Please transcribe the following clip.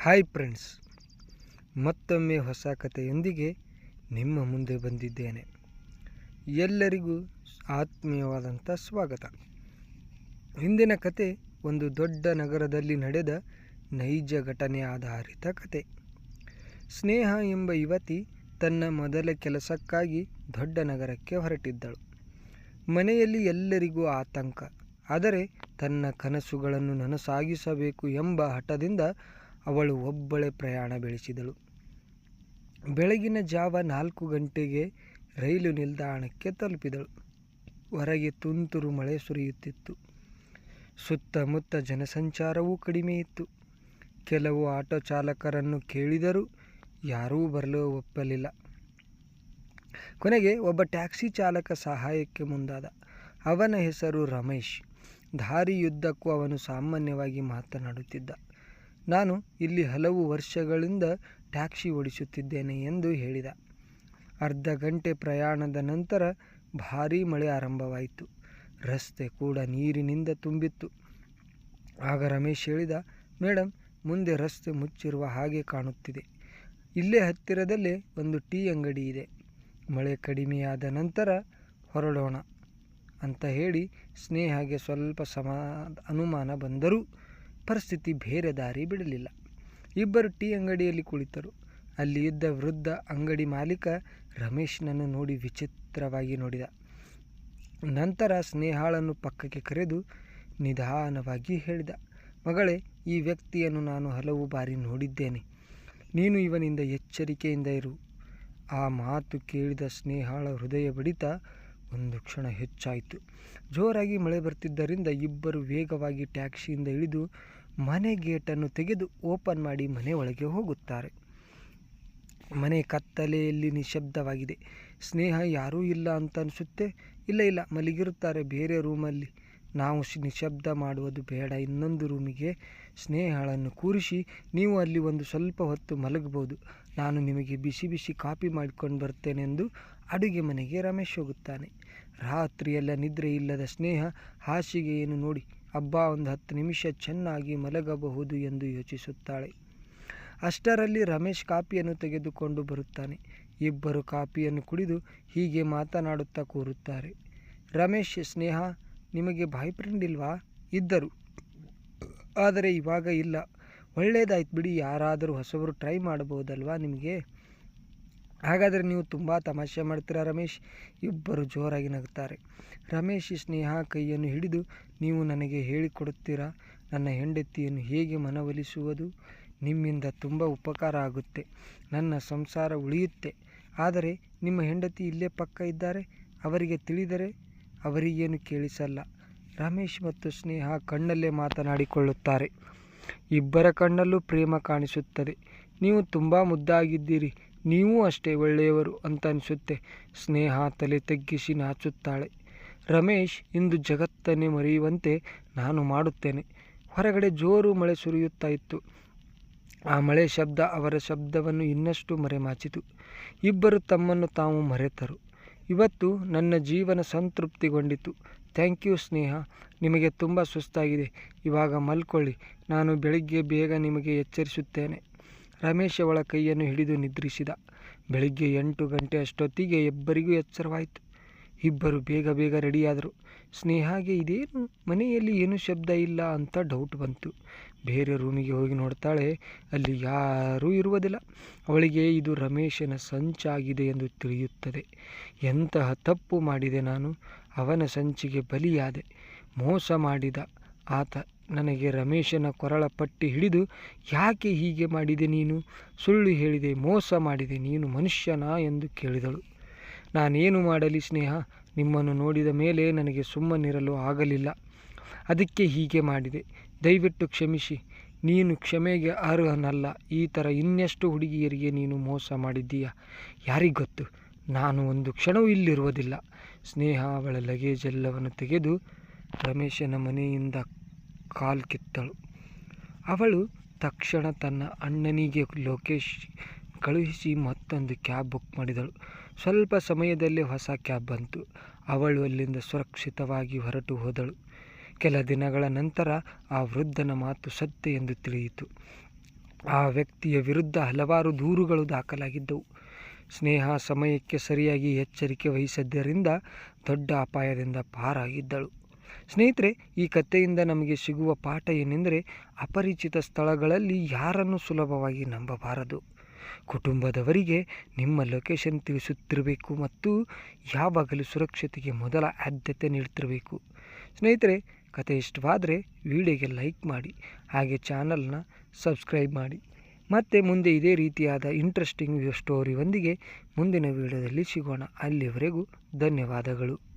Hi friends, ಮತ್ತೊಮ್ಮೆ ಹೊಸ ಕಥೆಯೊಂದಿಗೆ ನಿಮ್ಮ ಮುಂದೆ ಬಂದಿದ್ದೇನೆ. ಎಲ್ಲರಿಗೂ ಆತ್ಮೀಯವಾದಂಥ ಸ್ವಾಗತ. ಹಿಂದಿನ ಕತೆ ಒಂದು ದೊಡ್ಡ ನಗರದಲ್ಲಿ ನಡೆದ ನೈಜ ಘಟನೆ ಆಧಾರಿತ ಕತೆ. ಸ್ನೇಹ ಎಂಬ ಯುವತಿ ತನ್ನ ಮೊದಲ ಕೆಲಸಕ್ಕಾಗಿ ದೊಡ್ಡ ನಗರಕ್ಕೆ ಹೊರಟಿದ್ದಳು. ಮನೆಯಲ್ಲಿ ಎಲ್ಲರಿಗೂ ಆತಂಕ, ಆದರೆ ತನ್ನ ಕನಸುಗಳನ್ನು ನನಸಾಗಿಸಬೇಕು ಎಂಬ ಹಠದಿಂದ ಅವಳು ಒಬ್ಬಳೇ ಪ್ರಯಾಣ ಬೆಳೆಸಿದಳು. ಬೆಳಗಿನ ಜಾವ 4 ಗಂಟೆಗೆ ರೈಲು ನಿಲ್ದಾಣಕ್ಕೆ ತಲುಪಿದಳು. ಹೊರಗೆ ತುಂತುರು ಮಳೆ ಸುರಿಯುತ್ತಿತ್ತು. ಸುತ್ತಮುತ್ತ ಜನಸಂಚಾರವೂ ಕಡಿಮೆ ಇತ್ತು. ಕೆಲವು ಆಟೋ ಚಾಲಕರನ್ನು ಕೇಳಿದರೂ ಯಾರೂ ಬರಲು ಒಪ್ಪಲಿಲ್ಲ. ಕೊನೆಗೆ ಒಬ್ಬ ಟ್ಯಾಕ್ಸಿ ಚಾಲಕ ಸಹಾಯಕ್ಕೆ ಮುಂದಾದ. ಅವನ ಹೆಸರು ರಮೇಶ್. ದಾರಿಯುದ್ದಕ್ಕೂ ಅವನು ಸಾಮಾನ್ಯವಾಗಿ ಮಾತನಾಡುತ್ತಿದ್ದ. ನಾನು ಇಲ್ಲಿ ಹಲವು ವರ್ಷಗಳಿಂದ ಟ್ಯಾಕ್ಸಿ ಓಡಿಸುತ್ತಿದ್ದೇನೆ ಎಂದು ಹೇಳಿದ. ಅರ್ಧ ಗಂಟೆ ಪ್ರಯಾಣದ ನಂತರ ಭಾರೀ ಮಳೆ ಆರಂಭವಾಯಿತು. ರಸ್ತೆ ಕೂಡ ನೀರಿನಿಂದ ತುಂಬಿತ್ತು. ಆಗ ರಮೇಶ್ ಹೇಳಿದ, ಮೇಡಮ್, ಮುಂದೆ ರಸ್ತೆ ಮುಚ್ಚಿರುವ ಹಾಗೆ ಕಾಣುತ್ತಿದೆ. ಇಲ್ಲೇ ಹತ್ತಿರದಲ್ಲೇ ಒಂದು ಟೀ ಅಂಗಡಿ ಇದೆ. ಮಳೆ ಕಡಿಮೆಯಾದ ನಂತರ ಹೊರಡೋಣ ಅಂತ ಹೇಳಿ ಸ್ನೇಹಗೆ ಸ್ವಲ್ಪ ಅನುಮಾನ ಬಂದರೂ ಪರಿಸ್ಥಿತಿ ಬೇರೆ ದಾರಿ ಬಿಡಲಿಲ್ಲ. ಇಬ್ಬರು ಟೀ ಅಂಗಡಿಯಲ್ಲಿ ಕುಳಿತರು. ಅಲ್ಲಿ ಇದ್ದ ವೃದ್ಧ ಅಂಗಡಿ ಮಾಲೀಕ ರಮೇಶ್ನನ್ನು ನೋಡಿ ವಿಚಿತ್ರವಾಗಿ ನೋಡಿದ. ನಂತರ ಸ್ನೇಹಾಳನ್ನು ಪಕ್ಕಕ್ಕೆ ಕರೆದು ನಿಧಾನವಾಗಿ ಹೇಳಿದ, ಮಗಳೇ, ಈ ವ್ಯಕ್ತಿಯನ್ನು ನಾನು ಹಲವು ಬಾರಿ ನೋಡಿದ್ದೇನೆ. ನೀನು ಇವನಿಂದ ಎಚ್ಚರಿಕೆಯಿಂದ ಇರು. ಆ ಮಾತು ಕೇಳಿದ ಸ್ನೇಹಾಳ ಹೃದಯ ಬಡಿತ ಒಂದು ಕ್ಷಣ ಹೆಚ್ಚಾಯಿತು. ಜೋರಾಗಿ ಮಳೆ ಬರ್ತಿದ್ದರಿಂದ ಇಬ್ಬರು ವೇಗವಾಗಿ ಟ್ಯಾಕ್ಸಿಯಿಂದ ಇಳಿದು ಮನೆ ಗೇಟನ್ನು ತೆಗೆದು ಓಪನ್ ಮಾಡಿ ಮನೆ ಒಳಗೆ ಹೋಗುತ್ತಾರೆ. ಮನೆ ಕತ್ತಲೆಯಲ್ಲಿ ನಿಶಬ್ದವಾಗಿದೆ. ಸ್ನೇಹ ಯಾರೂ ಇಲ್ಲ ಅಂತ ಅನಿಸುತ್ತೆ. ಇಲ್ಲ, ಮಲಗಿರುತ್ತಾರೆ ಬೇರೆ ರೂಮಲ್ಲಿ. ನಾವು ನಿಶಬ್ದ ಮಾಡುವುದು ಬೇಡ. ಇನ್ನೊಂದು ರೂಮಿಗೆ ಸ್ನೇಹಳನ್ನು ಕೂರಿಸಿ ನೀವು ಅಲ್ಲಿ ಒಂದು ಸ್ವಲ್ಪ ಹೊತ್ತು ಮಲಗಬಹುದು. ನಾನು ನಿಮಗೆ ಬಿಸಿ ಬಿಸಿ ಕಾಫಿ ಮಾಡಿಕೊಂಡು ಬರ್ತೇನೆಂದು ಅಡುಗೆ ಮನೆಗೆ ರಮೇಶ್ ಹೋಗುತ್ತಾನೆ. ರಾತ್ರಿಯೆಲ್ಲ ನಿದ್ರೆ ಇಲ್ಲದ ಸ್ನೇಹ ಹಾಸಿಗೆಯನ್ನು ನೋಡಿ ಅಬ್ಬಾ, ಒಂದು 10 ನಿಮಿಷ ಚೆನ್ನಾಗಿ ಮಲಗಬಹುದು ಎಂದು ಯೋಚಿಸುತ್ತಾಳೆ. ಅಷ್ಟರಲ್ಲಿ ರಮೇಶ್ ಕಾಫಿಯನ್ನು ತೆಗೆದುಕೊಂಡು ಬರುತ್ತಾನೆ. ಇಬ್ಬರು ಕಾಫಿಯನ್ನು ಕುಡಿದು ಹೀಗೆ ಮಾತನಾಡುತ್ತಾ ಕೂರುತ್ತಾರೆ. ರಮೇಶ್, ಸ್ನೇಹ, ನಿಮಗೆ ಬಾಯ್ ಫ್ರೆಂಡ್ ಇಲ್ವಾ? ಇದ್ದರು, ಆದರೆ ಇವಾಗ ಇಲ್ಲ. ಒಳ್ಳೆಯದಾಯ್ತು ಬಿಡಿ, ಯಾರಾದರೂ ಹೊಸಬರು ಟ್ರೈ ಮಾಡಬಹುದಲ್ವಾ ನಿಮಗೆ? ಹಾಗಾದರೆ ನೀವು ತುಂಬ ತಮಾಷೆ ಮಾಡ್ತೀರಾ ರಮೇಶ್? ಇಬ್ಬರು ಜೋರಾಗಿ ನಗುತ್ತಾರೆ. ರಮೇಶ್ ಸ್ನೇಹ ಕೈಯನ್ನು ಹಿಡಿದು, ನೀವು ನನಗೆ ಹೇಳಿಕೊಡುತ್ತೀರಾ ನನ್ನ ಹೆಂಡತಿಯನ್ನು ಹೇಗೆ ಮನವೊಲಿಸುವುದು? ನಿಮ್ಮಿಂದ ತುಂಬ ಉಪಕಾರ ಆಗುತ್ತೆ, ನನ್ನ ಸಂಸಾರ ಉಳಿಯುತ್ತೆ. ಆದರೆ ನಿಮ್ಮ ಹೆಂಡತಿ ಇಲ್ಲೇ ಪಕ್ಕ ಇದ್ದಾರೆ. ಅವರಿಗೆ ತಿಳಿದರೆ ಅವರಿಗೇನು ಕೇಳಿಸಲ್ಲ. ರಮೇಶ್ ಮತ್ತು ಸ್ನೇಹ ಕಣ್ಣಲ್ಲೇ ಮಾತನಾಡಿಕೊಳ್ಳುತ್ತಾರೆ. ಇಬ್ಬರ ಕಣ್ಣಲ್ಲೂ ಪ್ರೇಮ ಕಾಣಿಸುತ್ತದೆ. ನೀವು ತುಂಬ ಮುದ್ದಾಗಿದ್ದೀರಿ, ನೀವೂ ಅಷ್ಟೇ ಒಳ್ಳೆಯವರು ಅಂತ ಅನಿಸುತ್ತೆ. ಸ್ನೇಹ ತಲೆ ತಗ್ಗಿಸಿ ನಾಚುತ್ತಾಳೆ. ರಮೇಶ್, ಇಂದು ಜಗತ್ತನ್ನೇ ಮರೆಯುವಂತೆ ನಾನು ಮಾಡುತ್ತೇನೆ. ಹೊರಗಡೆ ಜೋರು ಮಳೆ ಸುರಿಯುತ್ತಾ ಇತ್ತು. ಆ ಮಳೆ ಶಬ್ದ ಅವರ ಶಬ್ದವನ್ನು ಇನ್ನಷ್ಟು ಮರೆಮಾಚಿತು. ಇಬ್ಬರು ತಮ್ಮನ್ನು ತಾವು ಮರೆತರು. ಇವತ್ತು ನನ್ನ ಜೀವನ ಸಂತೃಪ್ತಿಗೊಂಡಿತು. ಥ್ಯಾಂಕ್ ಯು ಸ್ನೇಹ. ನಿಮಗೆ ತುಂಬ ಸುಸ್ತಾಗಿದೆ. ಇವಾಗ ಮಲ್ಕೊಳ್ಳಿ, ನಾನು ಬೆಳಿಗ್ಗೆ ಬೇಗ ನಿಮಗೆ ಎಚ್ಚರಿಸುತ್ತೇನೆ. ರಮೇಶ್ ಅವಳ ಕೈಯನ್ನು ಹಿಡಿದು ನಿದ್ರಿಸಿದ. ಬೆಳಿಗ್ಗೆ 8 ಗಂಟೆ ಅಷ್ಟೊತ್ತಿಗೆ ಇಬ್ಬರಿಗೂ ಎಚ್ಚರವಾಯಿತು. ಇಬ್ಬರು ಬೇಗ ರೆಡಿಯಾದರು. ಸ್ನೇಹಾಗೆ ಇದೇನು ಮನೆಯಲ್ಲಿ ಏನೂ ಶಬ್ದ ಇಲ್ಲ ಅಂತ ಡೌಟ್ ಬಂತು. ಬೇರೆ ರೂಮಿಗೆ ಹೋಗಿ ನೋಡ್ತಾಳೆ, ಅಲ್ಲಿ ಯಾರೂ ಇರುವುದಿಲ್ಲ. ಅವಳಿಗೆ ಇದು ರಮೇಶನ ಸಂಚಾಗಿದೆ ಎಂದು ತಿಳಿಯುತ್ತದೆ. ಎಂತಹ ತಪ್ಪು ಮಾಡಿದೆ ನಾನು? ಅವನ ಸಂಚಿಗೆ ಬಲಿಯಾದೆ. ಮೋಸ ಮಾಡಿದ ಆತ ನನಗೆ ರಮೇಶನ ಕೊರಳ ಪಟ್ಟಿ ಹಿಡಿದು, ಯಾಕೆ ಹೀಗೆ ಮಾಡಿದೆ ನೀನು? ಸುಳ್ಳು ಹೇಳಿದೆ, ಮೋಸ ಮಾಡಿದೆ, ನೀನು ಮನುಷ್ಯನಾ ಎಂದು ಕೇಳಿದಳು. ನಾನೇನು ಮಾಡಲಿ ಸ್ನೇಹ? ನಿಮ್ಮನ್ನು ನೋಡಿದ ಮೇಲೆ ನನಗೆ ಸುಮ್ಮನಿರಲು ಆಗಲಿಲ್ಲ. ಅದಕ್ಕೆ ಹೀಗೆ ಮಾಡಿದೆ. ದಯವಿಟ್ಟು ಕ್ಷಮಿಸಿ. ನೀನು ಕ್ಷಮೆಗೆ ಅರ್ಹನಲ್ಲ. ಈ ಥರ ಇನ್ನೆಷ್ಟು ಹುಡುಗಿಯರಿಗೆ ನೀನು ಮೋಸ ಮಾಡಿದ್ದೀಯಾ ಯಾರಿಗೊತ್ತು? ನಾನು ಒಂದು ಕ್ಷಣವೂ ಇಲ್ಲಿರುವುದಿಲ್ಲ. ಸ್ನೇಹ ಅವಳ ಲಗೇಜ್ ಎಲ್ಲವನ್ನು ತೆಗೆದು ರಮೇಶನ ಮನೆಯಿಂದ ಕಾಲ್ ಕಿತ್ತಳು. ಅವಳು ತಕ್ಷಣ ತನ್ನ ಅಣ್ಣನಿಗೆ ಲೊಕೇಶನ್ ಕಳುಹಿಸಿ ಮತ್ತೊಂದು ಕ್ಯಾಬ್ ಬುಕ್ ಮಾಡಿದಳು. ಸ್ವಲ್ಪ ಸಮಯದಲ್ಲೇ ಹೊಸ ಕ್ಯಾಬ್ ಬಂತು. ಅವಳು ಅಲ್ಲಿಂದ ಸುರಕ್ಷಿತವಾಗಿ ಹೊರಟು ಹೋದಳು. ಕೆಲ ದಿನಗಳ ನಂತರ ಆ ವೃದ್ಧನ ಮಾತು ಸತ್ಯ ಎಂದು ತಿಳಿಯಿತು. ಆ ವ್ಯಕ್ತಿಯ ವಿರುದ್ಧ ಹಲವಾರು ದೂರುಗಳು ದಾಖಲಾಗಿದ್ದವು. ಸ್ನೇಹ ಸಮಯಕ್ಕೆ ಸರಿಯಾಗಿ ಎಚ್ಚರಿಕೆ ವಹಿಸಿದ್ದರಿಂದ ದೊಡ್ಡ ಅಪಾಯದಿಂದ ಪಾರಾಗಿದ್ದಳು. ಸ್ನೇಹಿತರೆ, ಈ ಕಥೆಯಿಂದ ನಮಗೆ ಸಿಗುವ ಪಾಠ ಏನೆಂದರೆ, ಅಪರಿಚಿತ ಸ್ಥಳಗಳಲ್ಲಿ ಯಾರನ್ನು ಸುಲಭವಾಗಿ ನಂಬಬಾರದು. ಕುಟುಂಬದವರಿಗೆ ನಿಮ್ಮ ಲೊಕೇಶನ್ ತಿಳಿಸುತ್ತಿರಬೇಕು ಮತ್ತು ಯಾವಾಗಲೂ ಸುರಕ್ಷತೆಗೆ ಮೊದಲ ಆದ್ಯತೆ ನೀಡುತ್ತಿರಬೇಕು. ಸ್ನೇಹಿತರೆ, ಕತೆ ಇಷ್ಟವಾದರೆ ವಿಡಿಯೋಗೆ ಲೈಕ್ ಮಾಡಿ, ಹಾಗೆ ಚಾನಲ್ನ ಸಬ್ಸ್ಕ್ರೈಬ್ ಮಾಡಿ. ಮತ್ತೆ ಮುಂದೆ ಇದೇ ರೀತಿಯಾದ ಇಂಟ್ರೆಸ್ಟಿಂಗ್ ಸ್ಟೋರಿಯೊಂದಿಗೆ ಮುಂದಿನ ವಿಡಿಯೋದಲ್ಲಿ ಸಿಗೋಣ. ಅಲ್ಲಿವರೆಗೂ ಧನ್ಯವಾದಗಳು.